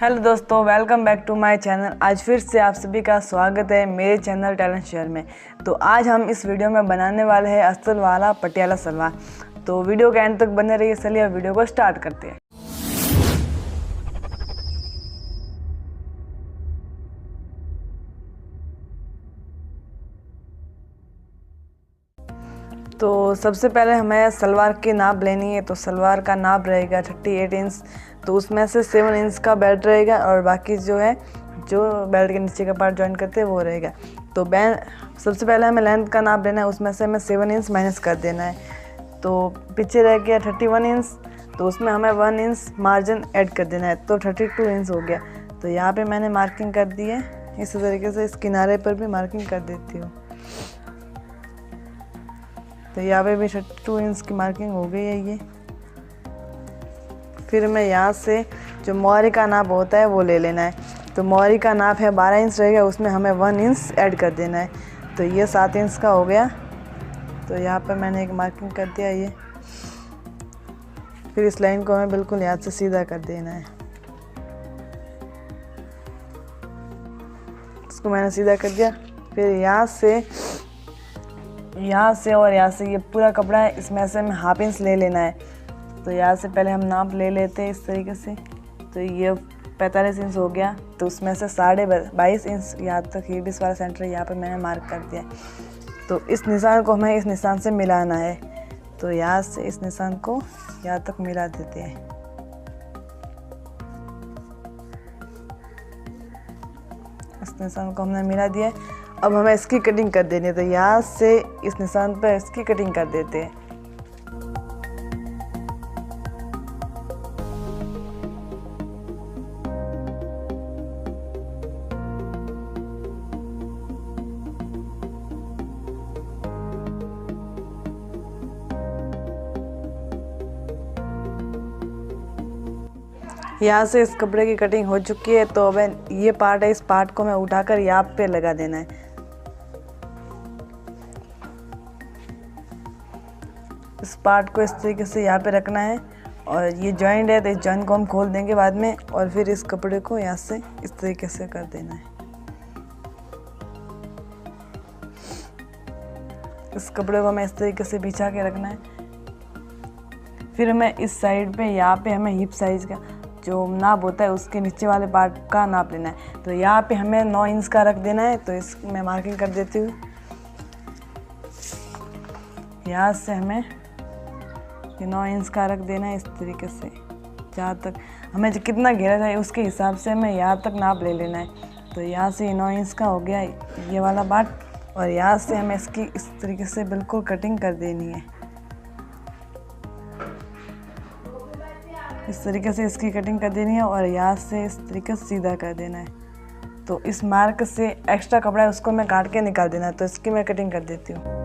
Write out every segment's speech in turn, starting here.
Hello दोस्तों, welcome back to my channel. आज फिर से आप सभी का स्वागत है मेरे चैनल टैलेंट शेयर में। तो आज हम इस वीडियो में बनाने वाले हैं अस्तर वाला पटियाला सलवार। तो वीडियो के एंड तक बने रहिए। चलिए वीडियो को स्टार्ट करते हैं। तो सबसे पहले हमें सलवार की नाप लेनी है। तो सलवार का नाप रहेगा 38 इंच। तो उसमें से 7 इंच का बेल्ट रहेगा और बाकी जो बेल्ट के नीचे का पार्ट ज्वाइन करते हैं वो रहेगा। तो सबसे पहले हमें लेंथ का नाप लेना है। उसमें से हमें 7 इंच माइनस कर देना है। तो पीछे रह गया 31 इंच। तो उसमें हमें 1 इंच मार्जिन ऐड कर देना है। तो 32 इंच हो गया। तो यहाँ पे मैंने मार्किंग कर दी है। इसी तरीके से इस किनारे पर भी मार्किंग कर देती हूँ। तो यहाँ पे भी 32 इंच की मार्किंग हो गई है ये। फिर मैं यहाँ से जो मोहरी का नाप होता है वो ले लेना है। तो मोहरी का नाप है 12 इंच रहेगा। उसमें हमें 1 इंच ऐड कर देना है। तो ये 7 इंच का हो गया। तो यहाँ पर मैंने एक मार्किंग कर दिया ये। फिर इस लाइन को हमें बिल्कुल यहाँ से सीधा कर देना है। इसको मैंने सीधा कर दिया। फिर यहाँ से और यहाँ से ये पूरा कपड़ा है, इसमें से हमें हाफ इंच ले लेना है। तो यहाँ से पहले हम नाप ले लेते हैं इस तरीके से। तो ये 45 इंच हो गया। तो उसमें से 22.5 इंच यहाँ तक ये 20 वाला सेंटर यहाँ पर मैंने मार्क कर दिया। तो इस निशान को हमें इस निशान से मिलाना है। तो यहाँ से इस निशान को यहाँ तक मिला देते हैं। इस निशान को हमने मिला दिया है। अब हमें इसकी कटिंग कर देनी है। तो यहाँ से इस निशान पर इसकी कटिंग कर देते हैं। यहाँ से इस कपड़े की कटिंग हो चुकी है। तो अब ये पार्ट है, इस पार्ट को मैं उठाकर यहाँ पे लगा देना है। इस पार्ट को इस तरीके से यहाँ पे रखना है। और ये जॉइंट है तो इस जॉइंट को हम खोल देंगे बाद में। और फिर इस कपड़े को यहाँ से इस तरीके से कर देना है। इस कपड़े को हमें इस तरीके से बिछा के रखना है। फिर हमें इस साइड पे यहाँ पे हमें हिप साइज का जो नाप होता है उसके नीचे वाले पार्ट का नाप लेना है। तो यहाँ पे हमें 9 इंच का रख देना है। तो इस मैं मार्किंग कर देती हूँ। यहाँ से हमें ये 9 इंच का रख देना है इस तरीके से। जहाँ तक हमें जो कितना घेरा चाहिए उसके हिसाब से हमें यहाँ तक नाप ले लेना है। तो यहाँ से ये 9 इंच का हो गया ये वाला पार्ट। और यहाँ से हमें इसकी इस तरीके से बिल्कुल कटिंग कर देनी है। इस तरीके से इसकी कटिंग कर देनी है और यहाँ से इस तरीके से सीधा कर देना है। तो इस मार्क से एक्स्ट्रा कपड़ा है उसको मैं काट के निकाल देना है। तो इसकी मैं कटिंग कर देती हूँ।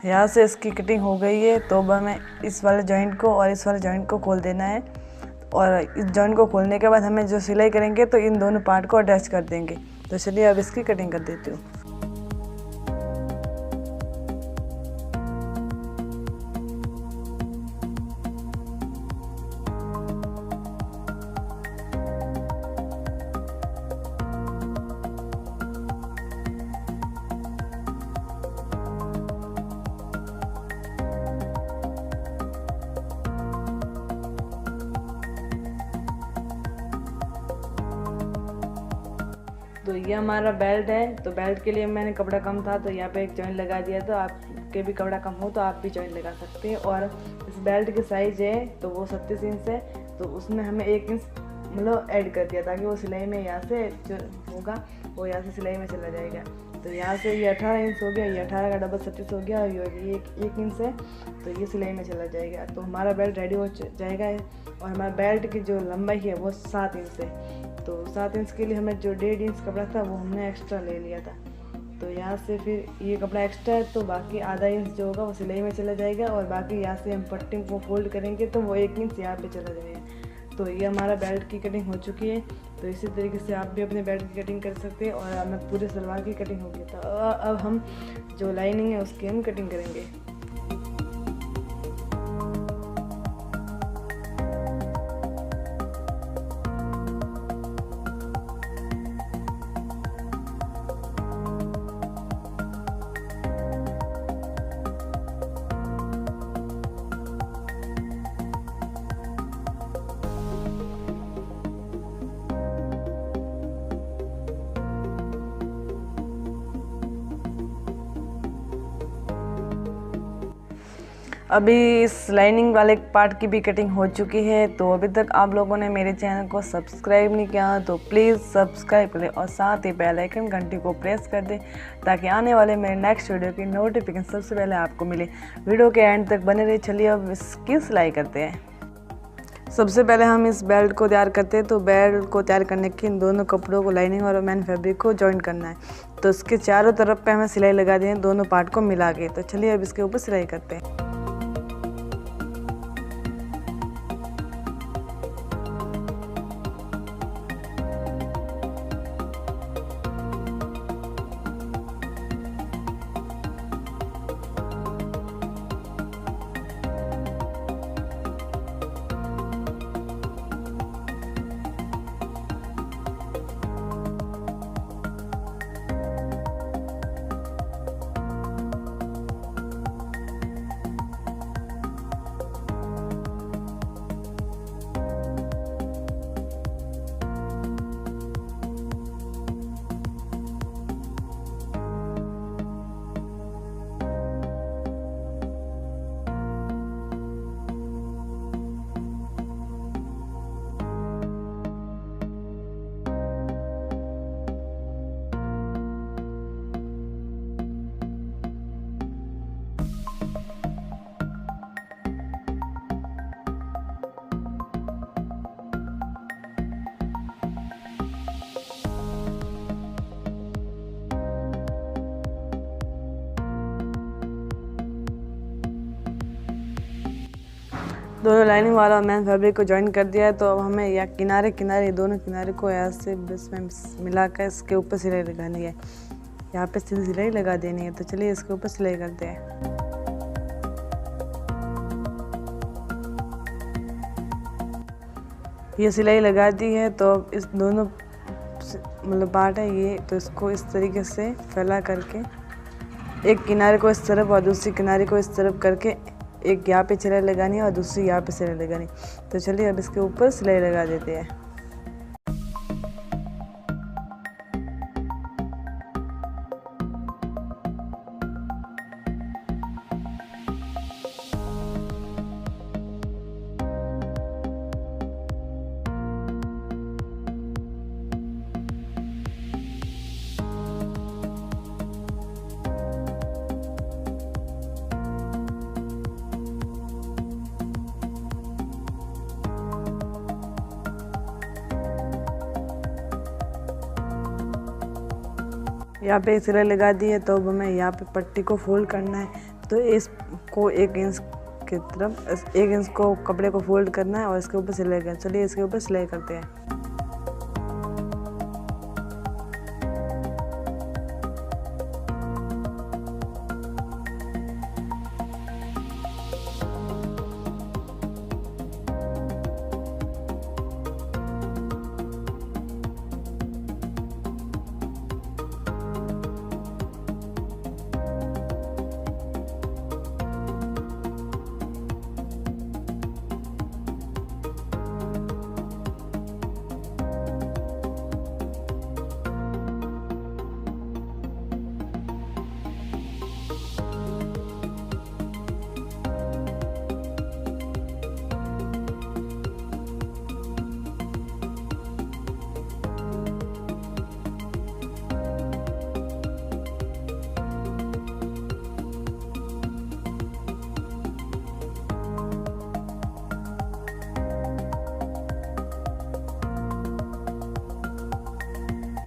यहाँ से इसकी कटिंग हो गई है। तो अब हमें इस वाले जॉइंट को और इस वाले जॉइंट को खोल देना है। और इस जॉइंट को खोलने के बाद हमें जो सिलाई करेंगे तो इन दोनों पार्ट को अटैच कर देंगे। तो चलिए अब इसकी कटिंग कर देती हूँ। तो ये हमारा बेल्ट है। तो बेल्ट के लिए मैंने कपड़ा कम था तो यहाँ पे एक जॉइंट लगा दिया। तो आपके भी कपड़ा कम हो तो आप भी जॉइंट लगा सकते हैं। और इस बेल्ट की साइज है तो वो 37 इंच है। तो उसमें हमें 1 इंच मतलब ऐड कर दिया ताकि वो सिलाई में यहाँ से जो होगा वो यहाँ से सिलाई में चला जाएगा। तो यहाँ से ये 18 इंच हो गया। ये 18 का डबल 36 हो गया। और ये 1 इंच है तो ये सिलाई में चला जाएगा। तो हमारा बेल्ट रेडी हो जाएगा। और हमारा बेल्ट की जो लंबाई है वो 7 इंच है। तो 7 इंच के लिए हमें जो 1.5 इंच कपड़ा था वो हमने एक्स्ट्रा ले लिया था। तो यहाँ से फिर ये कपड़ा एक्स्ट्रा है तो बाकी आधा इंच जो होगा वो सिलाई में चला जाएगा, और बाकी यहाँ से हम पट्टी को फोल्ड करेंगे तो वो 1 इंच यहाँ पे चला जाएगा। तो ये हमारा बेल्ट की कटिंग हो चुकी है। तो इसी तरीके से आप भी अपने बेल्ट की कटिंग कर सकते हैं। और हमें पूरे सलवार की कटिंग हो गई। तो अब हम जो लाइनिंग है उसकी हम कटिंग करेंगे। अभी इस लाइनिंग वाले पार्ट की भी कटिंग हो चुकी है। तो अभी तक आप लोगों ने मेरे चैनल को सब्सक्राइब नहीं किया तो प्लीज़ सब्सक्राइब करें और साथ ही बेल आइकन घंटी को प्रेस कर दें ताकि आने वाले मेरे नेक्स्ट वीडियो की नोटिफिकेशन सबसे पहले आपको मिले। वीडियो के एंड तक बने रहिए। चलिए अब इसकी सिलाई करते हैं। सबसे पहले हम इस बेल्ट को तैयार करते हैं। तो बेल्ट को तैयार करने के इन दोनों कपड़ों को लाइनिंग और मेन फैब्रिक को जॉइन करना है। तो इसके चारों तरफ पे हमें सिलाई लगा दी है दोनों पार्ट को मिला के। तो चलिए अब इसके ऊपर सिलाई करते हैं। दोनों लाइनिंग वाला और मेन फैब्रिक को ज्वाइन कर दिया है। तो अब हमें या किनारे किनारे दोनों किनारे को ऐसे ब्रश में मिलाकर इसके ऊपर सिलाई लगानी है। यहाँ पे सीधी सिलाई लगा देनी है। तो चलिए इसके ऊपर सिलाई करते हैं। ये सिलाई लगा दी है। तो अब इस दोनों मतलब पार्ट है ये, तो इसको इस तरीके से फैला करके एक किनारे को इस तरफ और दूसरी किनारे को इस तरफ करके एक यहाँ पे सिलाई लगानी है और दूसरी यहाँ पे सिलाई लगानी। तो चलिए अब इसके ऊपर सिलाई लगा देते हैं। यहाँ पे सिलाई लगा दी है। तो अब हमें यहाँ पे पट्टी को फोल्ड करना है। तो इसको 1 इंच की तरफ 1 इंच को कपड़े को फोल्ड करना है और इसके ऊपर सिलाई करना है। चलिए इसके ऊपर सिलाई करते हैं।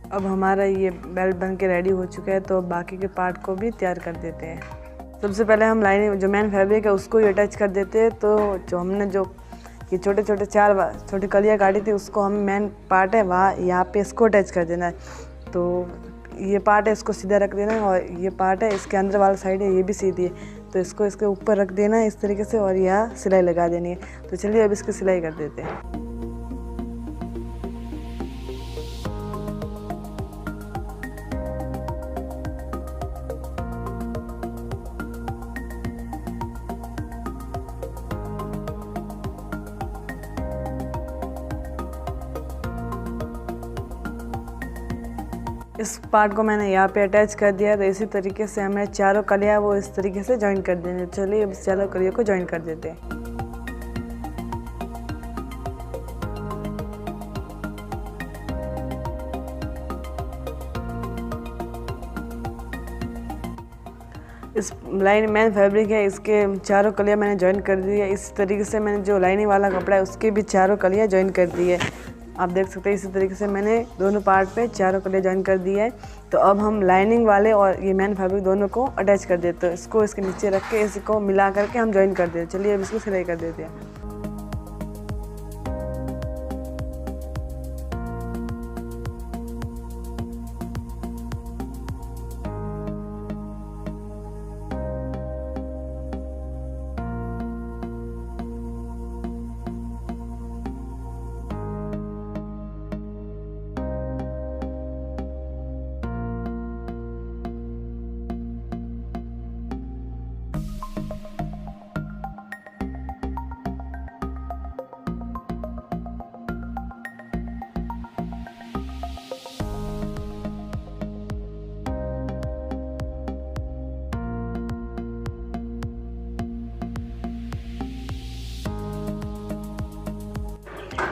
अब हमारा ये बेल्ट बन के रेडी हो चुका है, तो अब बाकी के पार्ट को भी तैयार कर देते हैं। सबसे पहले हम लाइनिंग जो मेन फैब्रिक है उसको ही अटैच कर देते हैं। तो जो हमने जो ये छोटे छोटे 4 छोटी कलियाँ काटी थी उसको हम मेन पार्ट है वहाँ यहाँ पे इसको अटैच कर देना है। तो ये पार्ट है इसको सीधा रख देना है, और ये पार्ट है इसके अंदर वाला साइड है ये भी सीधी है, तो इसको इसके ऊपर रख देना है इस तरीके से, और यहाँ सिलाई लगा देनी है। तो चलिए अब इसकी सिलाई कर देते हैं। इस पार्ट को मैंने यहाँ पे अटैच कर दिया है। तो इसी तरीके से हमें चारों कलियाँ वो इस तरीके से जॉइन कर देंगे। चलिए अब चारों कलियों को जॉइन कर देते हैं। इस लाइन मेन फैब्रिक है इसके चारों कलियाँ मैंने जॉइन कर दी है। इस तरीके से मैंने जो लाइनिंग वाला कपड़ा है उसके भी चारों कलियाँ जॉइन कर दी है। आप देख सकते हैं इसी तरीके से मैंने दोनों पार्ट पे चारों कलियाँ जॉइन कर दी है। तो अब हम लाइनिंग वाले और ये मेन फैब्रिक दोनों को अटैच कर देते हैं। इसको इसके नीचे रख के इसको मिला करके हम जॉइन कर देते हैं। चलिए अब इसको सिलाई कर देते हैं।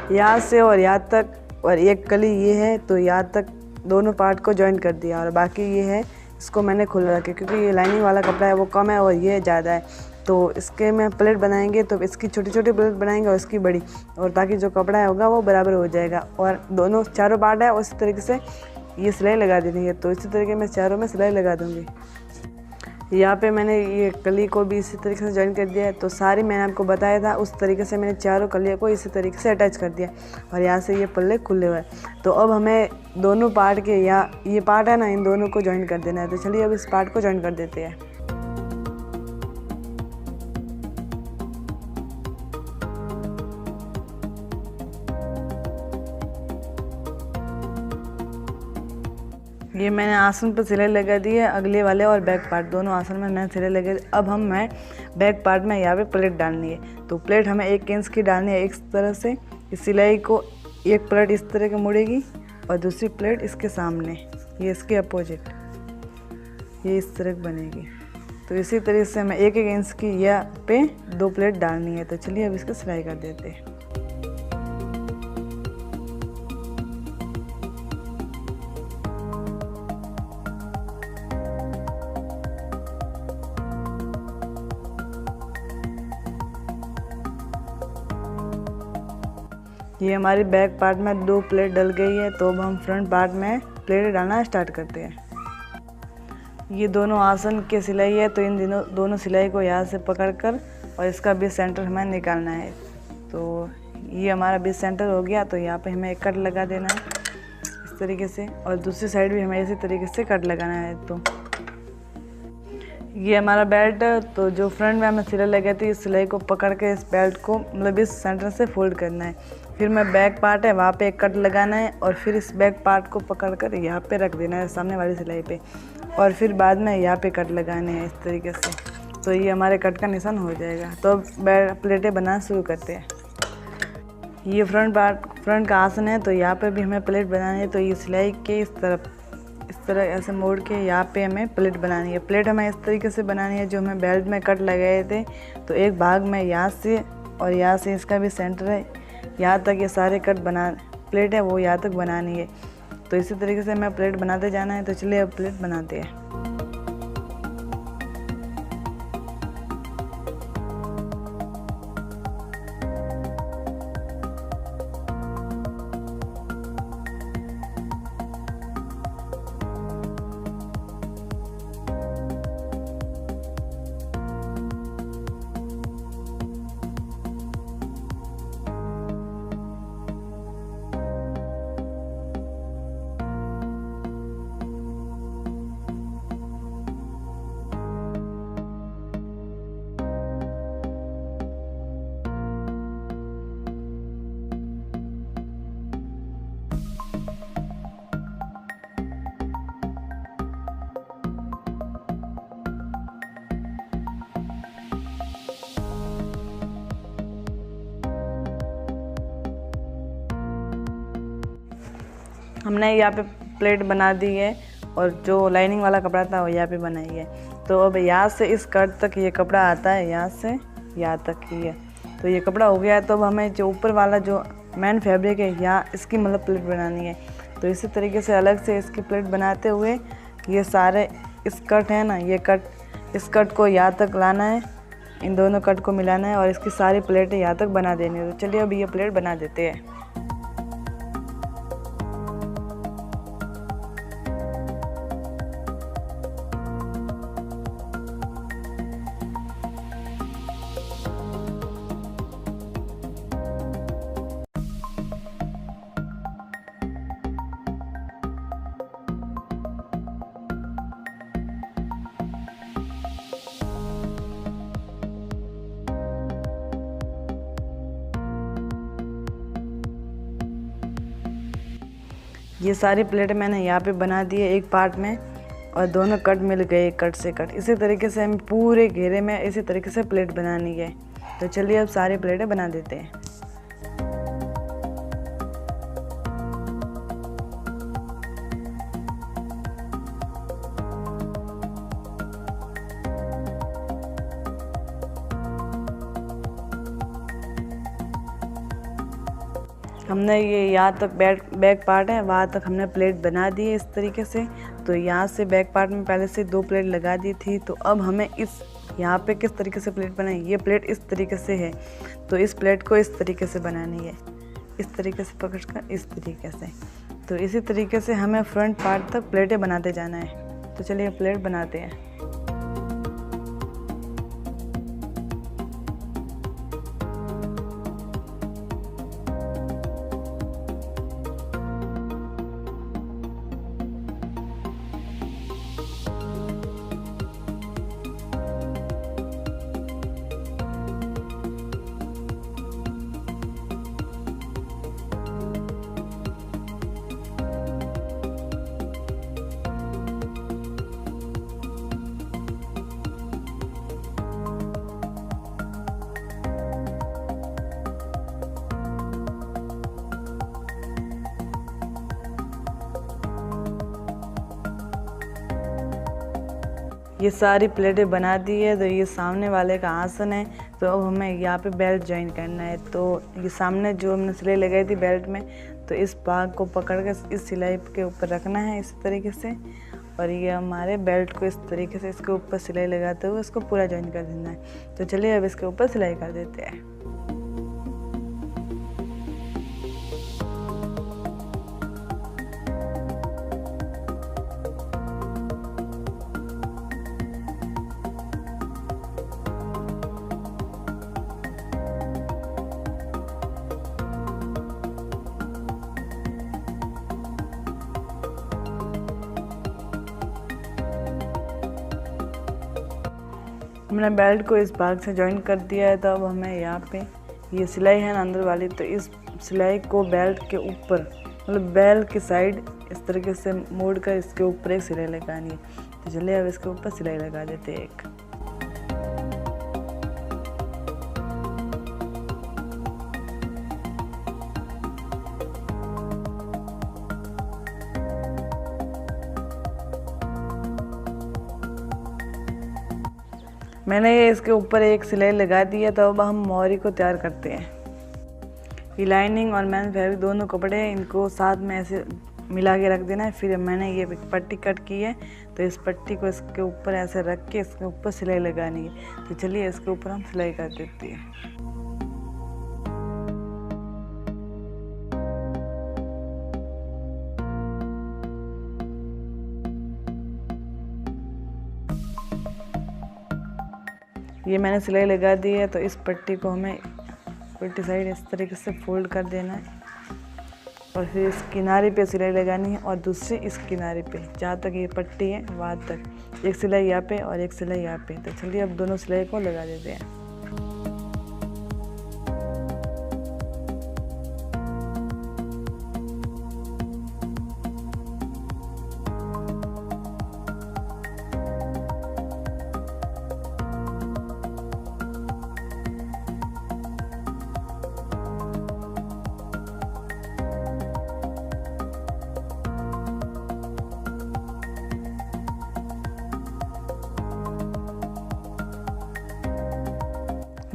यहाँ से और यहाँ तक और एक कली ये है, तो यहाँ तक दोनों पार्ट को जॉइन कर दिया। और बाकी ये है इसको मैंने खुला रखा क्योंकि ये लाइनिंग वाला कपड़ा है वो कम है और ये ज़्यादा है। तो इसके में प्लेट बनाएंगे तो इसकी छोटी छोटी प्लेट बनाएंगे और इसकी बड़ी, और ताकि जो कपड़ा होगा वो बराबर हो जाएगा। और दोनों चारों पार्ट है उसी तरीके से ये सिलाई लगा देनी है। तो इसी तरीके मैं चारों में सिलाई लगा दूँगी। यहाँ पे मैंने ये कली को भी इसी तरीके से जॉइन कर दिया है। तो सारी मैंने आपको बताया था उस तरीके से मैंने चारों कलियों को इसी तरीके से अटैच कर दिया, और यहाँ से ये पल्ले खुले हुए हैं। तो अब हमें दोनों पार्ट के यहाँ ये पार्ट है ना, इन दोनों को जॉइन कर देना है। तो चलिए अब इस पार्ट को जॉइन कर देते हैं। ये मैंने आसन पर सिलाई लगा दी है, अगले वाले और बैक पार्ट दोनों आसन में मैंने सिलाई लगा दी। अब मैं बैक पार्ट में यहाँ पे प्लेट डालनी है। तो प्लेट हमें 1 इंच की डालनी है। इस तरह से इस सिलाई को एक प्लेट इस तरह की मुड़ेगी और दूसरी प्लेट इसके सामने, ये इसके अपोजिट, ये इस तरह बनेगी। तो इसी तरीके से हमें 1 इंच की यहाँ पे 2 प्लेट डालनी है। तो चलिए अब इसको सिलाई कर देते हैं। ये हमारी बैक पार्ट में 2 प्लेट डल गई है। तो अब हम फ्रंट पार्ट में प्लेट डालना स्टार्ट करते हैं। ये दोनों आसन के सिलाई है, तो इन दोनों सिलाई को यहाँ से पकड़कर और इसका बीच सेंटर हमें निकालना है। तो ये हमारा बीच सेंटर हो गया। तो यहाँ पे हमें एक कट लगा देना है इस तरीके से, और दूसरी साइड भी हमें इसी तरीके से कट लगाना है। तो ये हमारा बेल्ट, तो जो फ्रंट में हमें सिलाई लगी थी इस सिलाई को पकड़ के इस बेल्ट को मतलब इस सेंटर से फोल्ड करना है। फिर मैं बैक पार्ट है वहाँ पे एक कट लगाना है, और फिर इस बैक पार्ट को पकड़कर यहाँ पे रख देना है सामने वाली सिलाई पे, और फिर बाद में यहाँ पे कट लगाने हैं इस तरीके से। तो ये हमारे कट का निशान हो जाएगा। तो अब प्लेटें बनाना शुरू करते हैं। ये फ्रंट का आसन है, तो यहाँ पे भी हमें प्लेट बनानी है। तो ये सिलाई के इस तरह ऐसे मोड़ के यहाँ पे हमें प्लेट बनानी है। प्लेट हमें इस तरीके से बनानी है जो हमें बेल्ट में कट लगाए थे। तो एक भाग में यहाँ से और यहाँ से इसका भी सेंटर है, यहाँ तक ये सारे कट प्लेट है वो यहाँ तक बनानी है। तो इसी तरीके से हमें प्लेट बनाते जाना है। तो चलिए अब प्लेट बनाते हैं। हमने यहाँ पे प्लेट बना दी है और जो लाइनिंग वाला कपड़ा था वो यहाँ पे बनाई है। तो अब यहाँ से इस कट तक ये कपड़ा आता है, यहाँ से यहाँ तक ही है। तो ये कपड़ा हो गया है। तो अब हमें जो ऊपर वाला जो मेन फैब्रिक है यहाँ इसकी मतलब प्लेट बनानी है। तो इसी तरीके से अलग से इसकी प्लेट बनाते हुए ये सारे इस कट है ना, ये कट, इस कट को यहाँ तक लाना है, इन दोनों कट को मिलाना है और इसकी सारी प्लेटें यहाँ तक बना देनी है। तो चलिए अब ये प्लेट बना देते हैं। ये सारी प्लेटें मैंने यहाँ पे बना दी है एक पार्ट में और दोनों कट मिल गए कट से कट। इसी तरीके से हमें पूरे घेरे में इसी तरीके से प्लेट बनानी है। तो चलिए अब सारी प्लेटें बना देते हैं। हमने ये यहाँ तक बैक पार्ट है वहाँ तक हमने प्लेट बना दी है इस तरीके से। तो यहाँ से बैक पार्ट में पहले से 2 प्लेट लगा दी थी। तो अब हमें इस यहाँ पे किस तरीके से प्लेट बनाई, ये प्लेट इस तरीके से है तो इस प्लेट को इस तरीके से बनानी है, इस तरीके से पकड़कर इस तरीके से। तो इसी तरीके से हमें फ्रंट पार्ट तक प्लेटें बनाते जाना है। तो चलिए प्लेट बनाते हैं। ये सारी प्लेटें बना दी है। तो ये सामने वाले का आसन है। तो अब हमें यहाँ पे बेल्ट ज्वाइन करना है। तो ये सामने जो हमने सिलाई लगाई थी बेल्ट में, तो इस भाग को पकड़ कर इस सिलाई के ऊपर रखना है इस तरीके से। और ये हमारे बेल्ट को इस तरीके से इसके ऊपर सिलाई लगाते हुए इसको पूरा ज्वाइन कर देना है। तो चलिए अब इसके ऊपर सिलाई कर देते हैं। हमने बेल्ट को इस भाग से ज्वाइन कर दिया है। तो अब हमें यहाँ पे ये सिलाई है ना अंदर वाली, तो इस सिलाई को बेल्ट के ऊपर मतलब बेल्ट की साइड इस तरीके से मोड़ कर इसके ऊपर एक सिलाई लगानी है। तो चलिए अब इसके ऊपर सिलाई लगा देते हैं एक। मैंने ये इसके ऊपर एक सिलाई लगा दी है। तो अब हम मोहरी को तैयार करते हैं। ये लाइनिंग और मैन फैब्रिक दोनों कपड़े हैं, इनको साथ में ऐसे मिला के रख देना है। फिर मैंने ये पट्टी कट की है, तो इस पट्टी को इसके ऊपर ऐसे रख के इसके ऊपर सिलाई लगानी है। तो चलिए इसके ऊपर हम सिलाई कर देते हैं। ये मैंने सिलाई लगा दी है। तो इस पट्टी को हमें उल्टी साइड इस तरीके से फोल्ड कर देना है और फिर इस किनारे पे सिलाई लगानी है और दूसरी इस किनारे पे जहाँ तक ये पट्टी है वहाँ तक एक सिलाई यहाँ पे और एक सिलाई यहाँ पे। तो चलिए अब दोनों सिलाई को लगा देते हैं।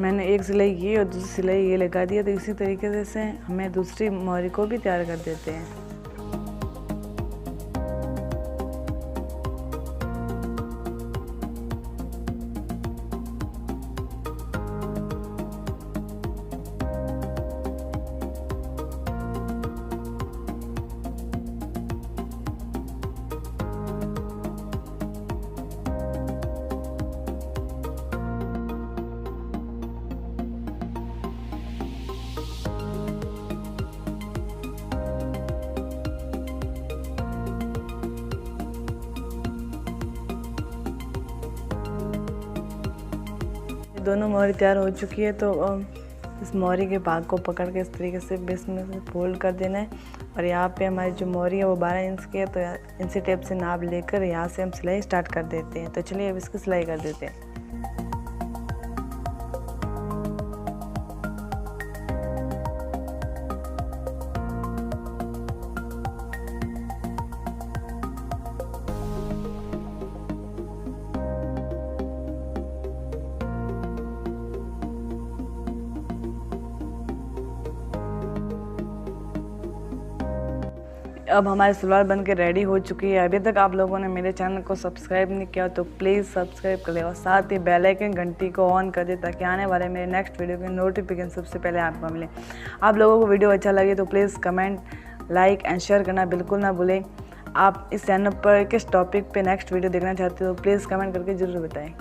मैंने एक सिलाई की और दूसरी सिलाई ये लगा दिया। तो इसी तरीके से हमें दूसरी मोहरी को भी तैयार कर देते हैं। दोनों मोहरी तैयार हो चुकी है। तो इस मोहरी के भाग को पकड़ के इस तरीके से बीच में से फोल्ड कर देना है। और यहाँ पे हमारी जो मोहरी है वो 12 इंच की है। तो इंची टेप से नाप लेकर यहाँ से हम सिलाई स्टार्ट कर देते हैं। तो चलिए अब इसकी सिलाई कर देते हैं। अब हमारी सलवार बन के रेडी हो चुकी है। अभी तक आप लोगों ने मेरे चैनल को सब्सक्राइब नहीं किया तो प्लीज़ सब्सक्राइब कर ले और साथ ही बेल आइकन घंटी को ऑन कर दे ताकि आने वाले मेरे नेक्स्ट वीडियो के नोटिफिकेशन सबसे पहले आपको मिले। आप लोगों को वीडियो अच्छा लगे तो please comment, like and share करना बिल्कुल ना भूलें। आप इस चैनल पर किस टॉपिक पे नेक्स्ट वीडियो देखना चाहते हो प्लीज़ कमेंट करके ज़रूर बताएं।